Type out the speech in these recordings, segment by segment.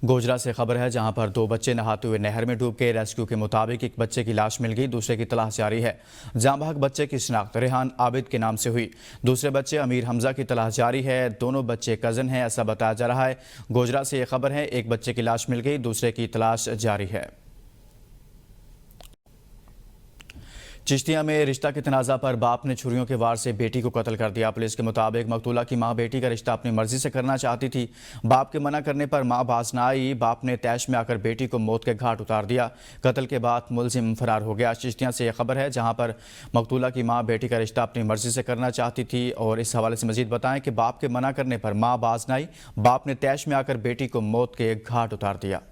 गोजरा से खबर है, जहां पर दो बच्चे नहाते हुए नहर में डूब गए। रेस्क्यू के मुताबिक एक बच्चे की लाश मिल गई, दूसरे की तलाश जारी है। जाँ बहक बच्चे की शिनाख्त रेहान आबिद के नाम से हुई। दूसरे बच्चे अमीर हमजा की तलाश जारी है। दोनों बच्चे कजन हैं, ऐसा बताया जा रहा है। गोजरा से यह खबर है, एक बच्चे की लाश मिल गई, दूसरे की तलाश जारी है। चिश्तिया में रिश्ता के तनाज़ा पर बाप ने छुरियों के वार से बेटी को कत्ल कर दिया। पुलिस के मुताबिक मकतूला की मां बेटी का रिश्ता अपनी मर्जी से करना चाहती थी। बाप के मना करने पर मां बाज न आई। बाप ने तैश में आकर बेटी को मौत के घाट उतार दिया। कत्ल के बाद मुलजिम फरार हो गया। चिश्तिया से यह खबर है, जहां पर मकतूला की मां बेटी का रिश्ता अपनी मर्जी से करना चाहती थी। और इस हवाले से मजीद बताएं कि बाप के मना करने पर मां बाज न आई। बाप ने तैश में आकर बेटी को मौत के घाट उतार दिया।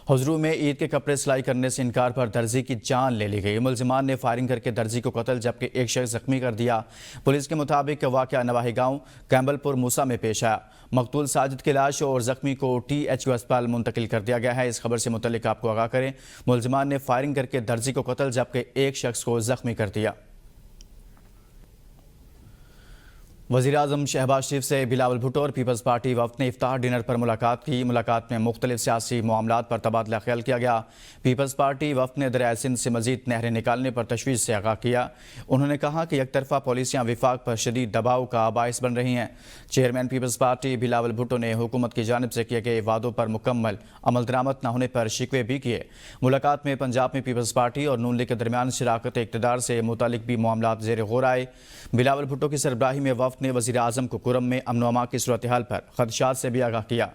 हुजरू में ईद के कपड़े सिलाई करने से इनकार पर दर्जी की जान ले ली गई। मुलजिमान ने फायरिंग करके दर्जी को कत्ल, जबकि एक शख्स जख्मी कर दिया। पुलिस के मुताबिक वाक़या नवाही गांव कैम्बलपुर मूसा में पेश आया। मकतूल साजिद की लाश और जख्मी को THU अस्पताल मुंतकिल कर दिया गया है। इस खबर से मुतल्लिक आपको आगाह करें, मुलजिमान ने फायरिंग करके दर्जी को कत्ल, जबकि एक शख्स को जख्मी कर दिया। वज़ीर-ए-आज़म शहबाज शरीफ से बिलावल भुट्टो और पीपल्स पार्टी वफ़द ने इफ्तार डिनर पर मुलाकात की। मुलाकात में मुख्तलिफ सियासी मामलात पर तबादला ख्याल किया गया। पीपल्स पार्टी वफ़द ने दरियाए सिंध से मज़ीद नहरें निकालने पर तशवीश से आगाह किया। उन्होंने कहा कि एकतरफा पॉलिसियाँ विफाक पर शदीद दबाव का बायस बन रही हैं। चेयरमैन पीपल्स पार्टी बिलावल भुट्टो ने हुकूमत की जानिब से किए गए वादों पर मुकम्मल अमल दरामद न होने पर शिकवे भी किए। मुलाकात में पंजाब में पीपल्स पार्टी और नून लीग के दरमियान शराकत इक़्तिदार से मुतालिक भी मामलात ज़ेर गौर आए। बिलावल भुट्टो की सरबराही में वफ़द ने वज़ीर आज़म को कुरम में अमन अमा की सूरत हाल पर खदशात से भी आगाह किया।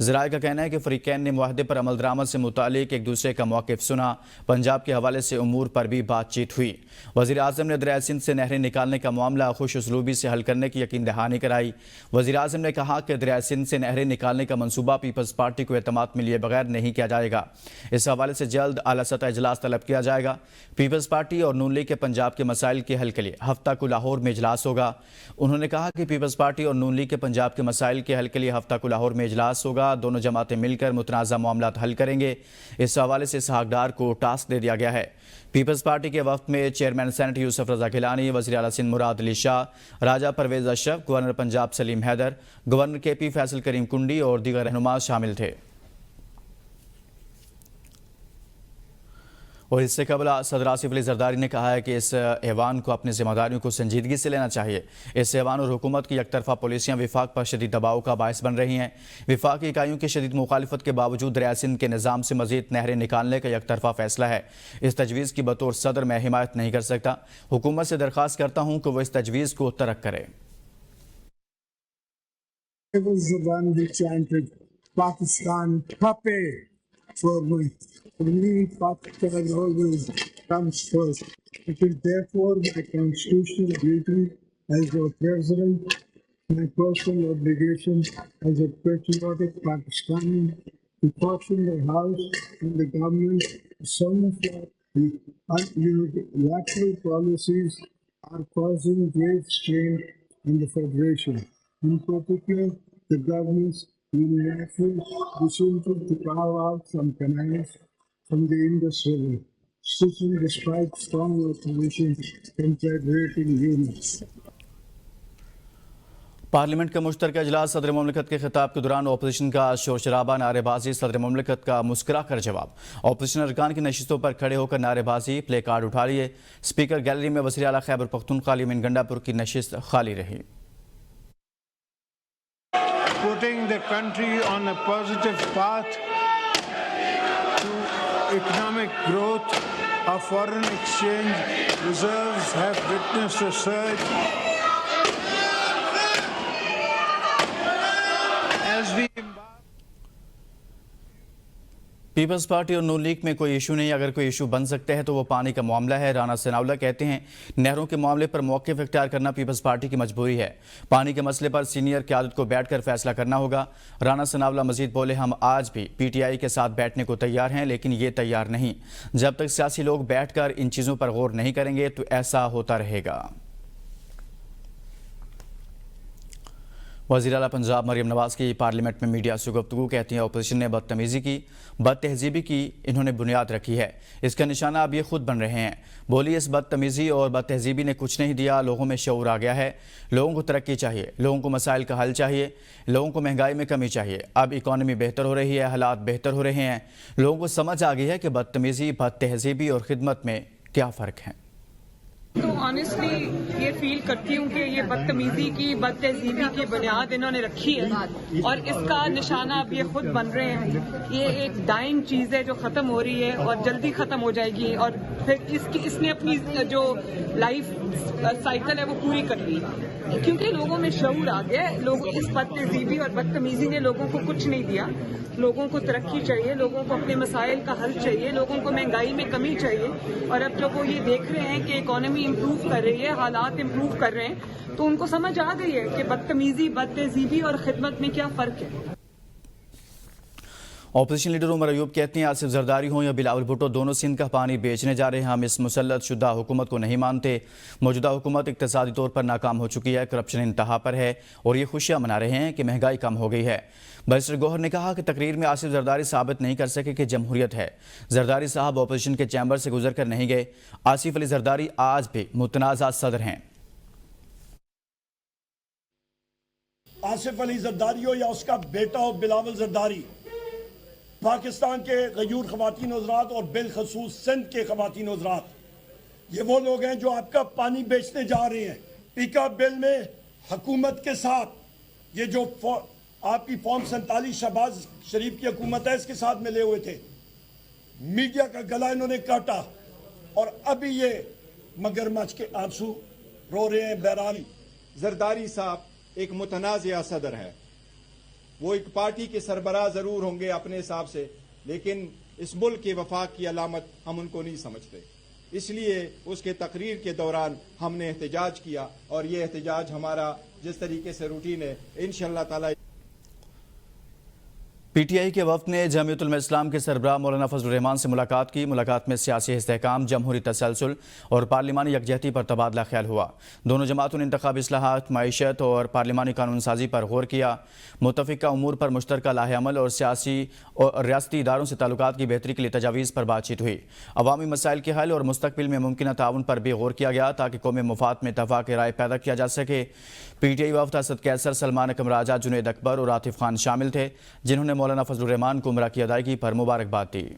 ज़राए का कहना है कि फ़रीक़ैन ने मुआहदे पर अमल दरामद से मुतालिक एक दूसरे का मौक़िफ़ सुना। पंजाब के हवाले से उमूर पर भी बातचीत हुई। वज़ीर आज़म ने दरियाए सिंध से नहरें निकालने का मामला खुश उसलूबी से हल करने की यकीन दहानी कराई। वज़ीर आज़म ने कहा कि दरियाए सिंध से नहरें निकालने का मनसूबा पीपल्स पार्टी को एतमाद में लिए बगैर नहीं किया जाएगा। इस हवाले से जल्द आला सतह इजलास तलब किया जाएगा। पीपल्स पार्टी और नून लीग के पंजाब के मसाइल के हल के लिए हफ्ता को लाहौर में इजलास होगा। उन्होंने कहा कि पीपल्स पार्टी और नून लीग के पंजाब के मसाइल के हल के लिए हफ्ता को लाहौर में इजलास होगा। दोनों जमातें मिलकर मुतनाज़ा मामलात हल करेंगे। इस हवाले से इसहाक डार को टास्क दे दिया गया है। पीपल्स पार्टी के वफ़द में चेयरमैन सेनेट यूसुफ रज़ा गिलानी, वज़ीर आला Sindh Murad Ali Shah, Raja Pervez Ashraf, governor Punjab Saleem Haider, governor KP Faisal Karim Kundi और दीगर रहनुमा शामिल थे। और इससे कबल सदर आसिफ अली जरदारी ने कहा है कि इस ऐवान को अपनी जिम्मेदारियों को संजीदगी से लेना चाहिए। इस ऐवान और हुकूमत की एकतरफा पॉलिसियाँ विफाक पर शदीद दबाव का बायस बन रही हैं। विफाकी इकाइयों की शदीद मुखालिफत के बावजूद दरियाए सिंध के निज़ाम से मजीद नहरें निकालने का एकतरफा फैसला है। इस तजवीज़ की बतौर सदर मैं हिमायत नहीं कर सकता। हुकूमत से दरख्वास्त करता हूँ कि वह इस तजवीज़ को तरक करे। For me, Pakistan always comes first. It is therefore my constitutional duty as a president, my personal obligation as a patriotic Pakistani to caution the House and the government some of the unilateral policies are causing grave strain on the Federation. In particular, the government's unilateral decision to carve out some canals from the Indus River, sitting despite strong opposition from federating units. Parliament का मुश्तरका इजलास सदर मुमलिकत के खिताब के दौरान opposition का शोर शराबा, नारेबाजी, सदर मुमलिकत का मुस्कुरा कर जवाब। अपोजिशन अरकान की नशिस्तों पर खड़े होकर नारेबाजी, प्ले कार्ड उठा लिए। स्पीकर गैलरी में वज़ीर आला खैबर पख्तूनख्वा अली गंडापुर की नशिस्त खाली रही। Putting the country on a positive path to economic growth, our foreign exchange reserves have witnessed a surge. As we Peoples Party और नून लीग में कोई इशू नहीं, अगर कोई इशू बन सकता है तो वो पानी का मामला है। राना सनाउल्लाह कहते हैं नहरों के मामले पर मौक़िफ़ इख्तियार करना पीपल्स पार्टी की मजबूरी है। पानी के मसले पर सीनियर क़यादत को बैठकर फैसला करना होगा। राना सनाउल्लाह मजीद बोले, हम आज भी PTI के साथ बैठने को तैयार हैं, लेकिन ये तैयार नहीं। जब तक सियासी लोग बैठकर इन चीज़ों पर गौर नहीं करेंगे तो ऐसा होता रहेगा। वज़ीर आला पंजाब मरियम नवाज की पार्लियामेंट में मीडिया से गुफ्तगू, कहती हैं अपोजिशन ने बदतमीजी की, बदतहजीबी की इन्होंने बुनियाद रखी है, इसका निशाना अब ये खुद बन रहे हैं। बोली इस बदतमीजी और बदतहजीबी ने कुछ नहीं दिया, लोगों में शऊर आ गया है, लोगों को तरक्की चाहिए, लोगों को मसाइल का हल चाहिए, लोगों को महंगाई में कमी चाहिए। अब इकॉनमी बेहतर हो रही है, हालात बेहतर हो रहे हैं, लोगों को समझ आ गई है कि बदतमीजी, बदतहजीबी और खिदमत में क्या फ़र्क है। तो ऑनेस्टली ये फील करती हूँ कि ये बदतमीजी की, बदतहजीबी की बुनियाद इन्होंने रखी है और इसका निशाना अब ये खुद बन रहे हैं। ये एक डाइंग चीज़ है जो ख़त्म हो रही है और जल्दी ख़त्म हो जाएगी और फिर इसने अपनी जो लाइफ साइकिल है वो पूरी कर ली, क्योंकि लोगों में शऊर आ गया है। लोग इस बदतहजीबी और बदतमीजी ने लोगों को कुछ नहीं दिया। लोगों को तरक्की चाहिए, लोगों को अपने मसाइल का हल चाहिए, लोगों को महंगाई में कमी चाहिए। और अब जब वो ये देख रहे हैं कि इकोनॉमी इम्प्रूव कर रही है, हालात इम्प्रूव कर रहे हैं, तो उनको समझ आ गई है कि बदतमीजी, बदतहजीबी और खिदमत में क्या फ़र्क है। ऑपोजिशन लीडर उमर अयूब कहते हैं आसिफ जरदारी हों या बिलावल भुट्टो, दोनों सिंध का पानी बेचने जा रहे हैं। हम इस मुसल्लत शुदा हुकूमत को नहीं मानते। मौजूदा हुकूमत इक्तिसादी तौर पर नाकाम हो चुकी है, करप्शन इंतहा पर है और ये खुशियां मना रहे हैं कि महंगाई कम हो गई है। बैरिस्टर गौहर ने कहा कि तकरीर में आसिफ जरदारी साबित नहीं कर सके कि जमहूरियत है। जरदारी साहब ऑपोजिशन के चैम्बर से गुजर कर नहीं गए। आसिफ अली जरदारी आज भी मुतनाज़ा सदर हैं। आसिफ अली जरदारी हो या उसका बेटा हो बिलावल जरदारी, पाकिस्तान के गयूर ख़वातीन हज़रात और बिलखसूस सिंध के ख़वातीन हज़रात, ये वो लोग हैं जो आपका पानी बेचने जा रहे हैं। पीका बिल में हुकूमत के साथ ये जो आपकी फॉर्म 47 शहबाज शरीफ की हुकूमत है, इसके साथ मिले हुए थे। मीडिया का गला इन्होंने काटा और अभी ये मगरमच्छ के आंसू रो रहे हैं। बहरहाल जरदारी साहब एक मुतनाज़िया सदर है। वो एक पार्टी के सरबराह जरूर होंगे अपने हिसाब से, लेकिन इस मुल्क के वफाक की अलामत हम उनको नहीं समझते। इसलिए उसके तकरीर के दौरान हमने एहतजाज किया और ये एहतजाज हमारा जिस तरीके से रूटीन है, इंशाअल्लाह ताला। पीटीआई के वफ़द ने जमीयतुल उलमा इस्लाम के सरबराह मौलाना फजलुर रहमान से मुलाकात की। मुलाकात में सियासी इस्तेहकाम, जमहूरी तसलसल और पार्लिमानी यकजहती पर तबादला ख्याल हुआ। दोनों जमातों ने इंतखाबी इस्लाहात, मईशत और पार्लिमानी कानून साजी पर गौर किया। मुतफ़िका उमूर पर मुश्तरका लाहे अमल और सियासी और रियासती इदारों से ताल्लुकात की बेहतरी के लिए तजावीज़ पर बातचीत हुई। अवामी मसाइल के हल और मुस्तकबिल में मुमकिन ताउन पर भी गौर किया गया ताकि कौमी मुफाद में इत्तफ़ाक़ राय पैदा किया जा सके। पीटीआई वफ़द असद कैसर, सलमान अकम राजा, जुनैद अकबर और आतिफ खान शामिल थे, जिन्होंने मौलाना फजलुर रहमान को उम्रा की अदायगी पर मुबारकबाद दी।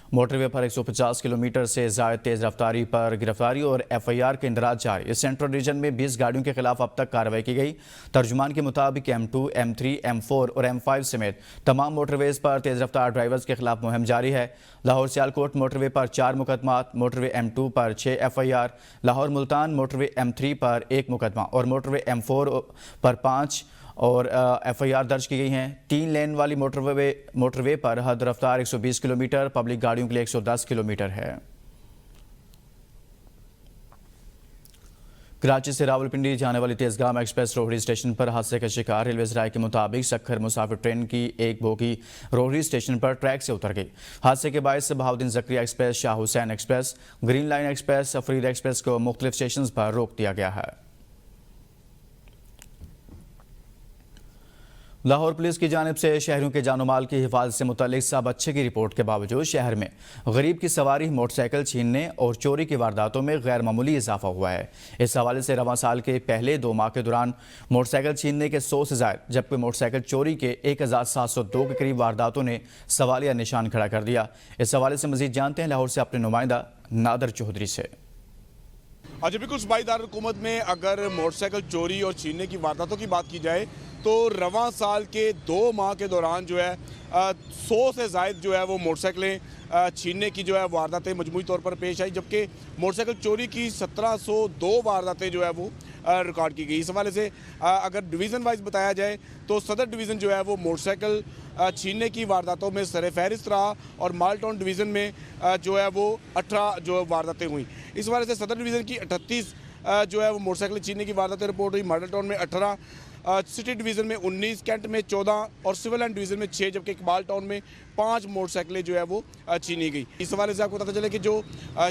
मोटरवे पर 150 किलोमीटर से ज़ायद तेज़ रफ्तारी पर गिरफ्तारी और FIR के इंदराज जारी। इस सेंट्रल रीजन में 20 गाड़ियों के खिलाफ अब तक कार्रवाई की गई। तर्जुमान के मुताबिक M2, M3, M4 और M5 समेत तमाम मोटरवेज पर तेज़ रफ्तार ड्राइवर्स के खिलाफ मुहिम जारी है। लाहौर सियालकोट मोटरवे पर 4 मुकदमात, मोटरवे M2 पर 6 FIR, Lahore Multan motorway M3 पर 1 मुकदमा और मोटरवे M4 पर 5 और FIR दर्ज की गई हैं। 3 लेन वाली मोटरवे पर हद रफ्तार 120 किलोमीटर, पब्लिक गाड़ियों के लिए 110 किलोमीटर है। कराची से रावलपिंडी जाने वाली तेजगाम एक्सप्रेस रोहड़ी स्टेशन पर हादसे का शिकार। रेलवे ज़राए के मुताबिक सखर मुसाफिर ट्रेन की एक बोगी रोहड़ी स्टेशन पर ट्रैक से उतर गई। हादसे के बायस Bahauddin Zakariya express, Shah Hussain express, green line express, Farida express को मुख्तलिफ स्टेशन पर रोक दिया गया है। लाहौर पुलिस की जानिब से शहरों के जानो माल की हिफाजत से मुतल्लिक सब अच्छे की रिपोर्ट के बावजूद शहर में गरीब की सवारी, मोटरसाइकिल छीनने और चोरी की वारदातों में गैर मामूली इजाफा हुआ है। इस हवाले से रवां साल के पहले 2 माह के दौरान मोटरसाइकिल छीनने के 100 से ज़ायद, जबकि मोटरसाइकिल चोरी के 1702 के करीब वारदातों ने सवालिया निशान खड़ा कर दिया। इस हवाले से मजीद जानते हैं लाहौर से अपने नुमाइंदा नादर चौधरी से। अच्छा, बिल्कुल सूबाईदार हुकूमत में अगर मोटरसाइकिल चोरी और छीनने की वारदातों की बात की जाए तो रवां साल के 2 माह के दौरान जो है 100 से ज़ायद जो है वो मोटरसाइकिलें छीनने की जो है वारदातें मजमूई तौर पर पेश आई, जबकि मोटरसाइकिल चोरी की 1702 वारदातें जो है वो रिकॉर्ड की गई। इस हवाले से अगर डिवीज़न वाइज बताया जाए तो सदर डिवीज़न जो है वो मोटरसाइकिल छीनने की वारदातों में सर फहरिस्त रहा और माल टाउन डिवीज़न में जो है वो 18 जो वारदातें हुई। इस हवाले से सदर डिवीज़न की 38 जो है वो मोटरसाइकिल छीनने की वारदातें रिपोर्ट हुई, मॉडल टाउन में 18, सिटी डिवीज़न में 19, कैंट में 14 और सिविल एंड डिवीज़न में 6, जबकि इकबाल टाउन में 5 मोटरसाइकिलें जो है वो छीनी गई। इस हवाले से आपको पता चले कि जो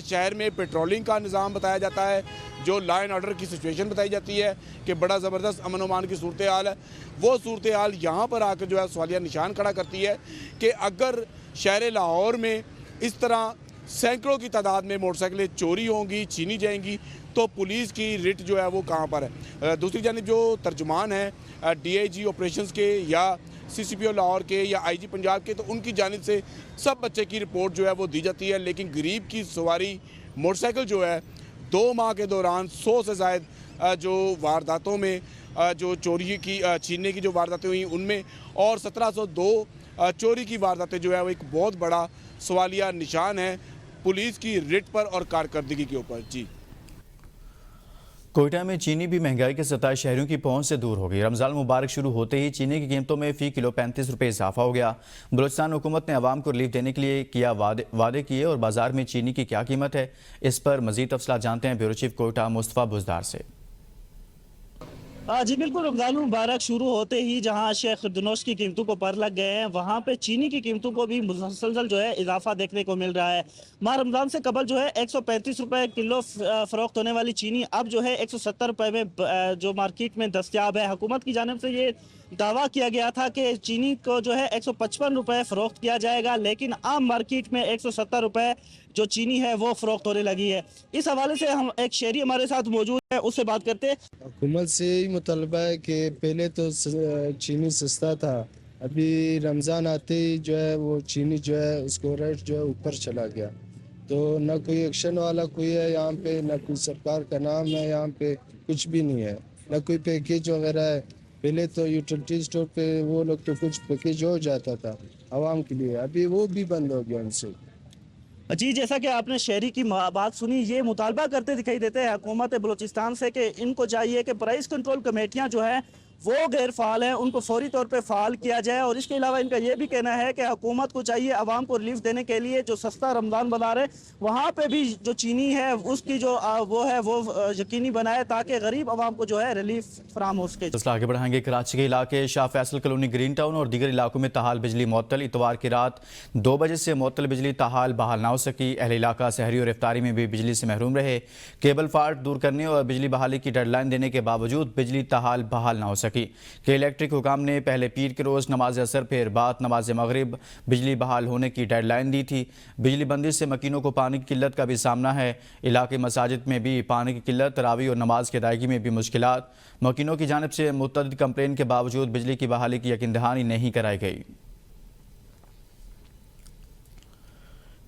शहर में पेट्रोलिंग का निज़ाम बताया जाता है, जो लॉ एंड ऑर्डर की सिचुएशन बताई जाती है कि बड़ा ज़बरदस्त अमन अमान की सूरत हाल है, वो सूरत हाल यहाँ पर आकर जो है सवालिया निशान खड़ा करती है कि अगर शहर लाहौर में इस तरह सैकड़ों की तादाद में मोटरसाइकिलें चोरी होंगी, छीनी जाएंगी, तो पुलिस की रिट जो है वो कहाँ पर है। दूसरी जानिब जो तर्जुमान हैं DIG ऑपरेशंस के या CCPO लाहौर के या IG पंजाब के, तो उनकी जानिब से सब बच्चे की रिपोर्ट जो है वो दी जाती है, लेकिन गरीब की सवारी मोटरसाइकिल जो है 2 माह के दौरान 100 से ज़ायद जो वारदातों में जो चोरी की छीनने की जो वारदातें हुई उनमें, और 1702 चोरी की वारदातें जो है वो एक बहुत बड़ा सवालिया निशान है पुलिस की रिट पर और कारकर्दगी के ऊपर। जी, कोयटा में चीनी भी महंगाई के सताए शहरियों की पहुंच से दूर हो गई। रमजान मुबारक शुरू होते ही चीनी की कीमतों में फ़ी किलो 35 रुपये इजाफा हो गया। बलूचिस्तान हुकूमत ने आवाम को रिलीफ देने के लिए किया वादे किए, और बाजार में चीनी की क्या कीमत है, इस पर मजीद तफसीलात जानते हैं ब्यूरो चीफ कोयटा मुस्तफ़ा बुजदार से। जी बिल्कुल, रमज़ान मुबारक शुरू होते ही जहां शेख दुनोश की कीमतों को पर लग गए हैं, वहां पे चीनी की कीमतों को भी मुसलसल जो है इजाफा देखने को मिल रहा है। माह रमज़ान से कबल जो है 135 रुपये किलो फ़रोख्त होने वाली चीनी अब जो है 170 रुपये में जो मार्केट में दस्तयाब है। हुकूमत की जानिब से ये दावा किया गया था कि चीनी को जो है 155 रुपये फ़रोख्त किया जाएगा, लेकिन आम मार्केट में 170 रुपये जो चीनी है वो फ़रोख्त होने लगी है। इस हवाले से हम एक शहरी हमारे साथ मौजूद है, उससे बात करते हैं। हुकूमत से यही मुतालबा है कि पहले तो चीनी सस्ता था, अभी रमज़ान आते ही जो है वो चीनी जो है उसको रेट जो है ऊपर चला गया, तो ना कोई एक्शन वाला कोई है यहाँ पे, ना कोई सरकार का नाम है यहाँ पे, कुछ भी नहीं है, ना कोई पैकेज वगैरह है। पहले तो यूटिलिटी स्टोर पे वो लोग तो कुछ पैकेज हो जाता था आवाम के लिए, अभी वो भी बंद हो गया उनसे। जी, जैसा कि आपने शहरी की बात सुनी, ये मुतालबा करते दिखाई देते हैं हुकूमत बलूचिस्तान से कि इनको चाहिए कि प्राइस कंट्रोल कमेटियां जो है वो गैर फ़ाल हैं, उनको फौरी तौर पे फ़ाल किया जाए। और इसके अलावा इनका ये भी कहना है कि हुकूमत को चाहिए आवाम को रिलीफ देने के लिए जो सस्ता रमज़ान बना रहे वहाँ पे भी जो चीनी है उसकी जो वो है वो यकीनी बनाए, ताकि गरीब आवाम को जो है रिलीफ फराम हो सके। आगे बढ़ाएंगे। कराची के इलाके Shah Faisal colony, green town और दीगर इलाकों में ताहाल बिजली मुअत्तल। इतवार की रात 2 बजे से मुअत्तल बिजली ताहाल बहाल ना हो सकी। अहले इलाका सहरी और इफ्तारी में भी बिजली से महरूम रहे। केबल फाल्ट दूर करने और बिजली बहाली की डेडलाइन देने के बावजूद बिजली ताहाल बहाल ना हो सकी। के इलेक्ट्रिक हुकाम ने पहले पीर के रोज़ नमाज असर फिर बाद नमाज मगरिब बिजली बहाल होने की डेडलाइन दी थी। बिजली बंदिश से मकीनों को पानी की किल्लत का भी सामना है। इलाके मसाजिद में भी पानी की किल्लत, तरावी और नमाज की अदायगी में भी मुश्किलात। मकीनों की जानिब से मुतअद्दिद कंप्लेन के बावजूद बिजली की बहाली की यकीन दहानी नहीं कराई गई।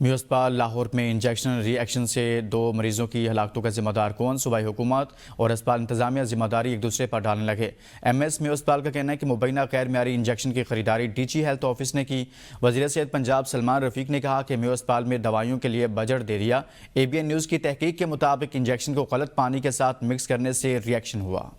म्यू अस्पताल लाहौर में इंजेक्शन रिएक्शन से 2 मरीजों की हलाकतों का जिम्मेदार कौन? सूबाई हुकूमत और अस्पताल इंतजामिया जिम्मेदारी एक दूसरे पर डालने लगे। MS म्यू अस्पताल का कहना है कि मुबैना गैर मियारी इंजेक्शन की खरीदारी DG हेल्थ ऑफिस ने की। वज़ीर सेहत पंजाब सलमान रफीक ने कहा कि म्यू अस्पताल में दवाइयों के लिए बजट दे दिया। ABN न्यूज़ की तहकीक के मुताबिक इंजेक्शन को गलत पानी के साथ मिक्स करने से रिएक्शन हुआ।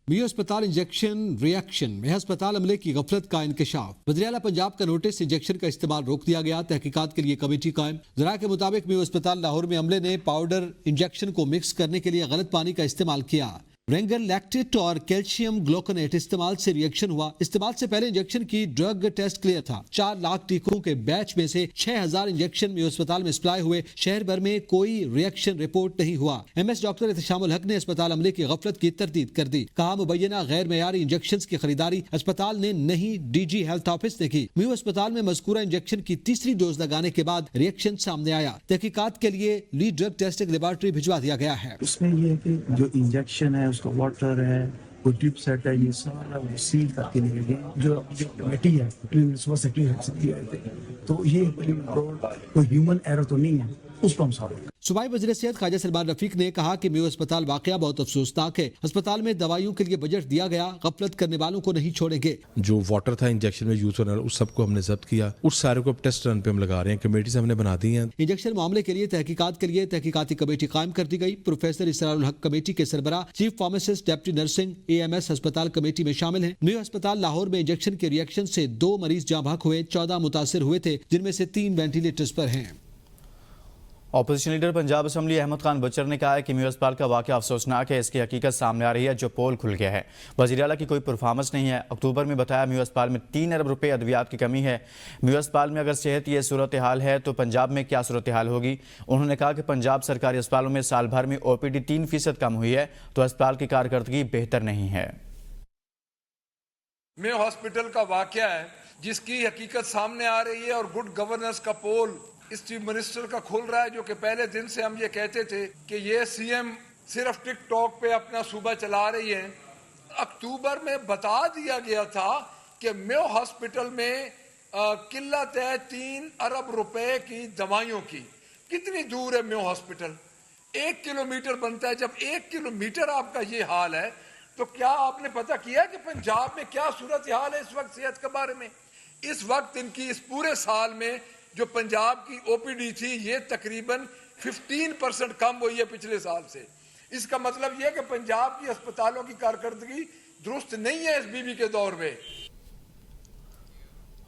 म्यू अस्पताल इंजेक्शन रिएक्शन में अस्पताल अमले की गफलत का इंकशाफ। वज़ीर-ए-आला पंजाब का नोटिस, इंजेक्शन का इस्तेमाल रोक दिया गया। तहकीकात के लिए कमेटी कायम। ज़राए के मुताबिक म्यू अस्पताल लाहौर में अमले ने पाउडर इंजेक्शन को मिक्स करने के लिए गलत पानी का इस्तेमाल किया। रेंगल लैक्टेट और कैल्शियम ग्लूकोनेट इस्तेमाल से रिएक्शन हुआ। इस्तेमाल से पहले इंजेक्शन की ड्रग टेस्ट क्लियर था। 4 लाख टीकों के बैच में से 6000 इंजेक्शन म्यू अस्पताल में सप्लाई हुए। शहर भर में कोई रिएक्शन रिपोर्ट नहीं हुआ। MS डॉक्टर एहतशामुल हक ने अस्पताल अमले की गफलत की तरदीद कर दी। कहा, मुबैना गैर मयारी इंजेक्शन की खरीदारी अस्पताल ने नहीं, DG हेल्थ ऑफिस ने की। म्यू अस्पताल में मज़कूरा इंजेक्शन की तीसरी डोज लगाने के बाद रिएक्शन सामने आया। तहकीकात के लिए लीड ड्रग टेस्टिंग लेबोरेटरी भिजवा दिया गया है। उसमें ये है कि जो इंजेक्शन है उसका वाटर है, कोई ट्यूब सेट है, ये सारा सील करके निकले। जो कमेटी है सुबह सेक्रेटरी, तो ये कोई ह्यूमन एरर तो नहीं है, उसको हम सॉल्व। सूबाई वज़ीर सेहत ख्वाजा सलमान रफीक ने कहा कि म्यू अस्पताल वाकया बहुत अफसोसनाक है। अस्पताल में दवाइयों के लिए बजट दिया गया, गफलत करने वालों को नहीं छोड़ेंगे। जो वाटर था इंजेक्शन में यूज होने वाला, उस सबको हमने जब्त किया। उस सारे को टेस्ट रन पे हम लगा रहे हैं, कमेटी से हमने बना दी है। इंजेक्शन मामले के लिए तहकीकाती कमेटी कायम कर दी गई। प्रोफेसर इसरारुल हक कमेटी के सरबराह, chief pharmacist, deputy nursing, AMS अस्पताल कमेटी में शामिल हैं। म्यू अस्पताल लाहौर में इंजेक्शन के रिएक्शन से 2 मरीज जाँ बहक हुए, 14 मुतासिर हुए थे, जिनमें से 3 वेंटिलेटर्स पर हैं। Opposition leader Punjab assembly Ahmad Khan Bachar ने कहा है कि म्यू अस्पताल का वाक़या अफसोसनाक है। इसकी हकीकत सामने आ रही है जो पोल खुल गया है। वज़ीर आला की कोई परफॉर्मेंस नहीं है। अक्टूबर में बताया म्यू अस्पताल में 3 अरब रुपए अद्वियात की कमी है। म्यू अस्पताल में अगर सेहत ये सूरत हाल है तो पंजाब में क्या सूरत हाल होगी। उन्होंने कहा कि पंजाब सरकारी अस्पतालों में साल भर में OPD 3% कम हुई है तो अस्पताल की कारकर्दगी बेहतर नहीं है। म्यू हॉस्पिटल का वाकया है जिसकी हकीकत सामने आ रही है और गुड गवर्नेंस का पोल इस चीफ मिनिस्टर का खुल रहा है, जो कि पहले दिन से हम ये कहते थे कि ये CM सिर्फ टिकटॉक पे अपना सूबा चला रही है। अक्टूबर में बता दिया गया था कि म्यू हॉस्पिटल में किल्लत है 3 अरब रुपए की दवाइयों की। कितनी दूर है म्यू हॉस्पिटल? 1 किलोमीटर बनता है। जब 1 किलोमीटर आपका ये हाल है तो क्या आपने पता किया कि पंजाब में क्या सूरत हाल है इस वक्त सेहत के बारे में? इस वक्त इनकी इस पूरे साल में जो पंजाब की OPD थी ये तकरीबन 15% कम हुई है पिछले साल से। इसका मतलब यह कि पंजाब की अस्पतालों की कारकर्दगी दुरुस्त नहीं है इस बीबी के दौर में।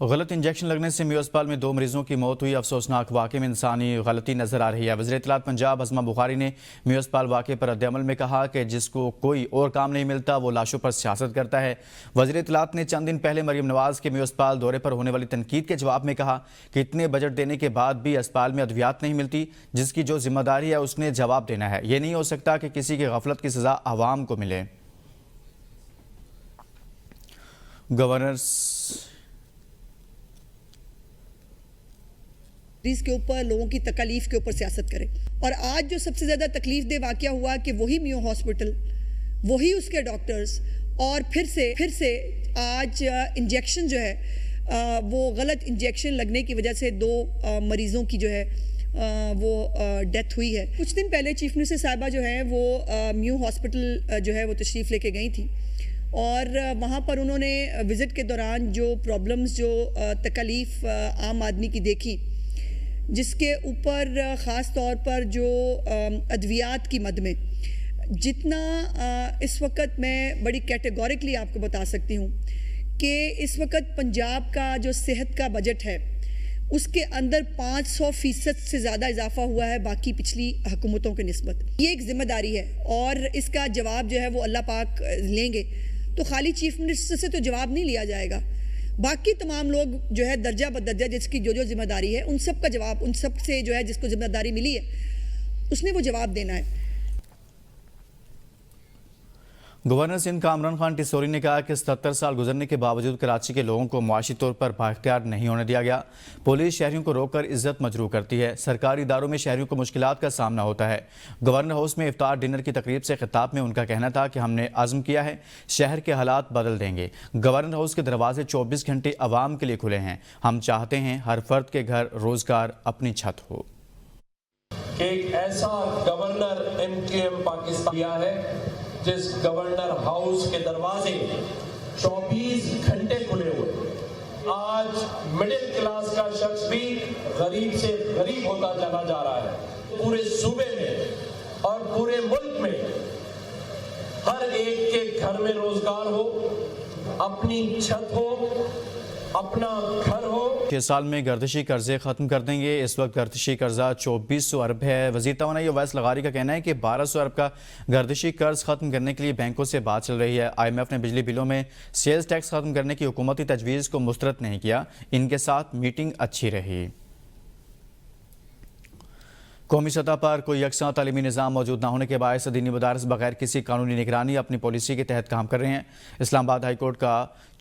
गलत इंजेक्शन लगने से म्यू अस्पताल में 2 मरीजों की मौत हुई। अफसोसनाक वाक़े में इंसानी गलती नजर आ रही है। वज़ीर इत्तलात पंजाब हज़मा बुखारी ने म्यू अस्पताल वाक़े पर रद्द-ए-अमल में कहा कि जिसको कोई और काम नहीं मिलता वो लाशों पर सियासत करता है। वज़ीर इत्तलात ने चंद दिन पहले मरियम नवाज के म्यू अस्पताल दौरे पर होने वाली तनकीद के जवाब में कहा कि इतने बजट देने के बाद भी अस्पताल में अद्वियात नहीं मिलती, जिसकी जो जिम्मेदारी है उसने जवाब देना है। ये नहीं हो सकता कि किसी की गफलत की सज़ा आवाम को मिले। गवर्नर के ऊपर, लोगों की तकलीफ के ऊपर सियासत करे। और आज जो सबसे ज़्यादा तकलीफ दे वाक़या हुआ कि वही म्यू हॉस्पिटल, वही उसके डॉक्टर्स और फिर से आज इंजेक्शन जो है वो गलत इंजेक्शन लगने की वजह से 2 मरीज़ों की जो है वो डेथ हुई है। कुछ दिन पहले चीफ मिनिस्टर साहिबा जो है वो म्यू हॉस्पिटल जो है वो तशरीफ़ लेके गई थी और वहाँ पर उन्होंने विज़िट के दौरान जो प्रॉब्लम्स, जो तकलीफ़ आम आदमी की देखी, जिसके ऊपर ख़ास तौर पर जो अद्वियात की मद में जितना इस वक्त मैं बड़ी कैटेगोरिकली आपको बता सकती हूँ कि इस वक्त पंजाब का जो सेहत का बजट है उसके अंदर 500% से ज़्यादा इजाफा हुआ है बाकी पिछली हुकूमतों के निस्बत। ये एक जिम्मेदारी है और इसका जवाब जो है वो अल्लाह पाक लेंगे। तो खाली चीफ मिनिस्टर से तो जवाब नहीं लिया जाएगा, बाकी तमाम लोग जो है दर्जा बदर्जा जिसकी जो जिम्मेदारी है उन सब का जवाब, उन सब से जो है जिसको जिम्मेदारी मिली है उसने वो जवाब देना है। गवर्नर सिंध कामरान खान टिसोरी ने कहा कि 77 साल गुजरने के बावजूद कराची के लोगों को मुआशी तौर पर बाख्तियार नहीं होने दिया गया। पुलिस शहरियों को रोककर इज्जत मजरूह करती है। सरकारी इदारों में शहरियों को मुश्किलात का सामना होता है। गवर्नर हाउस में इफ्तार डिनर की तकरीब से खिताब में उनका कहना था कि हमने अज़्म किया है शहर के हालात बदल देंगे। गवर्नर हाउस के दरवाजे 24 घंटे आवाम के लिए खुले हैं। हम चाहते हैं हर फर्द के घर रोजगार, अपनी छत हो। एक ऐसा गवर्नर MKM पाकिस्तान किया है जिस गवर्नर हाउस के दरवाजे 24 घंटे खुले हुए। आज मिडिल क्लास का शख्स भी गरीब से गरीब होता चला जा रहा है। पूरे सूबे में और पूरे मुल्क में हर एक के घर में रोजगार हो, अपनी छत हो, अपना घर हो। 6 साल में गर्दिशी कर्जे खत्म कर देंगे। इस वक्त गर्दिशी कर्जा 2400 अरब है। वज़ीर तवानाई अवैस लगारी का कहना है कि 1200 अरब का गर्दिशी कर्ज खत्म करने के लिए बैंकों से बात चल रही है। IMF ने बिजली बिलों में सेल्स टैक्स खत्म करने की हुकूमती तजवीज़ को मुस्तरद नहीं किया। इनके साथ मीटिंग अच्छी रही। कौमी सतह पर कोई यकसा तालीमी निज़ाम मौजूद न होने के बायस दीनी मदारस बगैर किसी कानूनी निगरानी अपनी पॉलिसी के तहत काम कर रहे हैं। इस्लामाबाद हाई कोर्ट का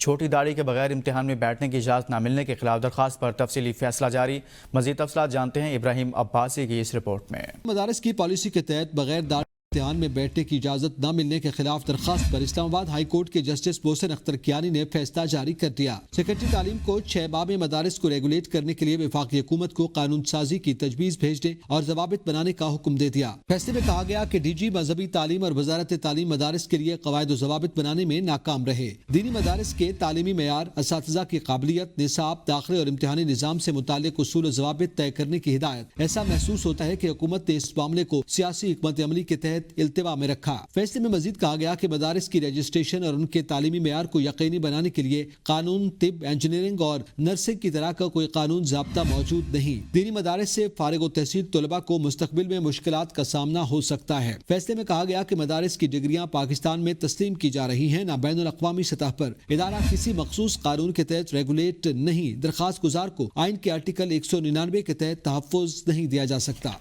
छोटी दाढ़ी के बगैर इम्तिहान में बैठने की इजाज़त न मिलने के खिलाफ दरख्वास्त पर तफसीली फैसला जारी। मज़ीद तफसीलात जानते हैं इब्राहिम अब्बासी की इस रिपोर्ट में। मदारस की पॉलिसी के तहत बगैर दाढ़ी इम्तिहान में बैठने की इजाज़त न मिलने के खिलाफ दरख्वास्त पर इस्लामाबाद हाई कोर्ट के जस्टिस मोहसिन अख्तर कियानी ने फैसला जारी कर दिया। सेक्रेटरी तालीम को 6 बाब मदारस को रेगुलेट करने के लिए वफाकी हुकूमत को कानून साजी की तजवीज़ भेजने और जवाबित बनाने का हुक्म दे दिया। फैसले में कहा गया कि DG मजहबी तालीम और वजारत तालीम मदारस के लिए कवायद जवाबित बनाने में नाकाम रहे। दीनी मदारस के तालीमी मेयार, असातिज़ा की काबिलियत, निसाब, दाखिले और इम्तिहानी निज़ाम से मुताल्लिक उसूल जवाबित तय करने की हिदायत। ऐसा महसूस होता है कि हुकूमत ने इस मामले को सियासी हिकमत अमली के तहत तहत इल्तिवा में रखा। फैसले में मजीद कहा गया कि मदारिस की रजिस्ट्रेशन और उनके तालीमी मेयार को यकीनी बनाने के लिए कानून, तिब, इंजीनियरिंग और नर्सिंग की तरह का कोई कानून ज़ाब्ता मौजूद नहीं। दीनी मदारिस से फारिग व तहसील तलबा को मुस्तकबिल में मुश्किलात का सामना हो सकता है। फैसले में कहा गया कि मदारिस की डिग्रियां पाकिस्तान में तस्लीम की जा रही हैं, न बैनुल अक़वामी सतह पर। इदारा किसी मखसूस कानून के तहत रेगुलेट नहीं। दरखास्त गुजार को आइन के आर्टिकल 199 के तहत तहफ़्फ़ुज़ नहीं दिया जा सकता।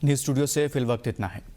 न्यूज़ स्टूडियो से फिल वक्त इतना है।